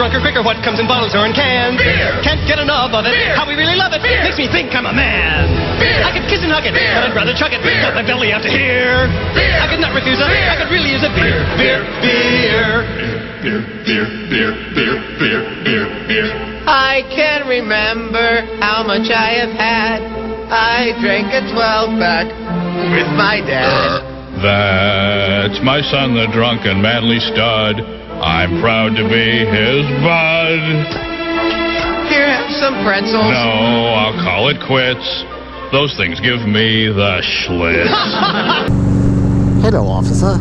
drunker quicker? What comes in bottles or in cans? Beer! Can't get enough of it. Beer! How we really love it. Beer! Makes me think I'm a man. Beer! I could kiss and hug it, Beer! but I'd rather chug it. Beer! Got my belly out to here. Beer! I could not refuse it. Beer! I could really use a beer. Beer, beer. Beer, beer, beer, beer, beer, beer, beer. I can't remember how much I have had. I drank a 12-pack with my dad. That's my son, the drunk and manly stud. I'm proud to be his bud. Here, have some pretzels. No, I'll call it quits. Those things give me the schlitz. Hello, officer.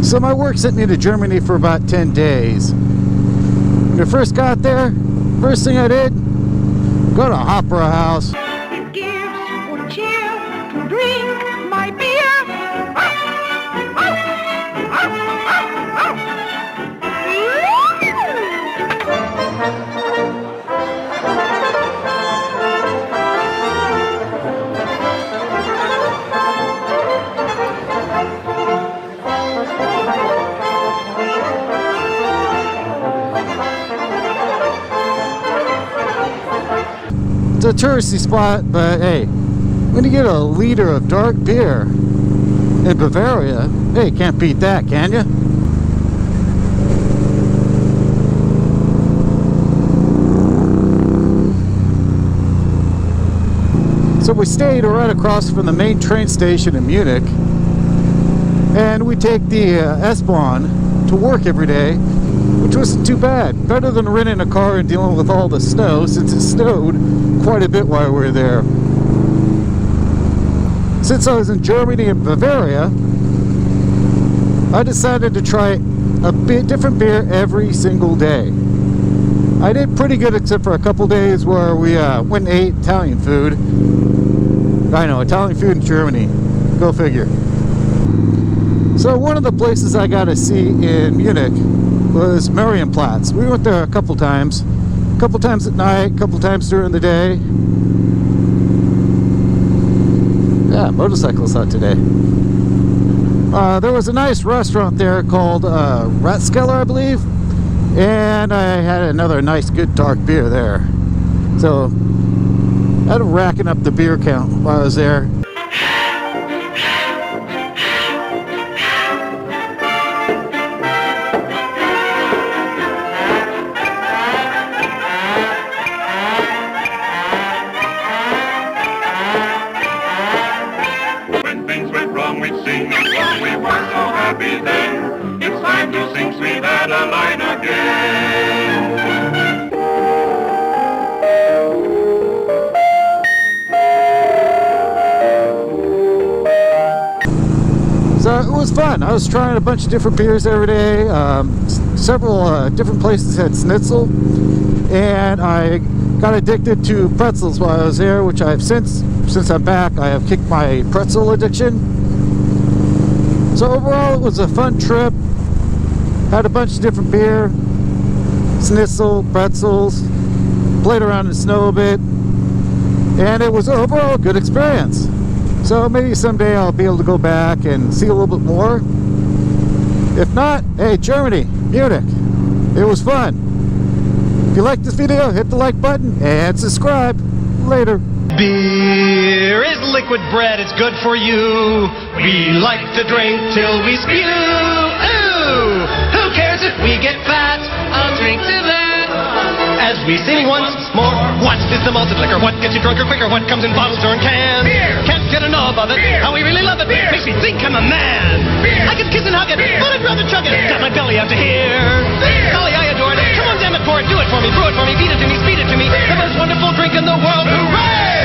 So my work sent me to Germany for about 10 days. When I first got there, first thing I did, go to Haufbrau House. It gives good cheer to drink my beer. It's a touristy spot, but hey, when you get a liter of dark beer in Bavaria, hey, can't beat that, can you? So we stayed right across from the main train station in Munich, and we take the S-Bahn to work every day, which wasn't too bad. Better than renting a car and dealing with all the snow, since it snowed quite a bit while we were there. Since I was in Germany and Bavaria, I decided to try a bit different beer every single day. I did pretty good except for a couple days where we went and ate Italian food. I know, Italian food in Germany. Go figure. So one of the places I got to see in Munich was Marienplatz. We went there a couple times at night, a couple times during the day. Yeah, motorcycles out today. There was a nice restaurant there called Metzeler, I believe, and I had another nice good dark beer there. So I had racking up the beer count while I was there. So it was fun. I was trying a bunch of different beers every day. Several different places had schnitzel, and I got addicted to pretzels while I was there, which I have since I'm back, I have kicked my pretzel addiction. So overall, it was a fun trip. Had a bunch of different beer, schnitzel, pretzels, played around in the snow a bit, and it was overall a good experience. So maybe someday I'll be able to go back and see a little bit more. If not, hey, Germany, Munich, it was fun. If you like this video, hit the like button and subscribe. Later. Beer is liquid bread, it's good for you. We like to drink till we spew. Ooh, who cares if we get fat? I'll drink to that. As we sing once more, what is the malted liquor? What gets you drunker quicker? What comes in bottles or in cans? Beer! Can't get enough of it. Beer! How we really love it. Beer! Makes me think I'm a man. Beer! I could kiss and hug it, Beer! but I'd rather chug it. Beer! Got my belly out to here. Beer! Golly, I adore it. Beer! Come on, damn it, pour it, do it for me, brew it for me, feed it to me, speed it to me. Beer! The most wonderful drink in the world. Hooray!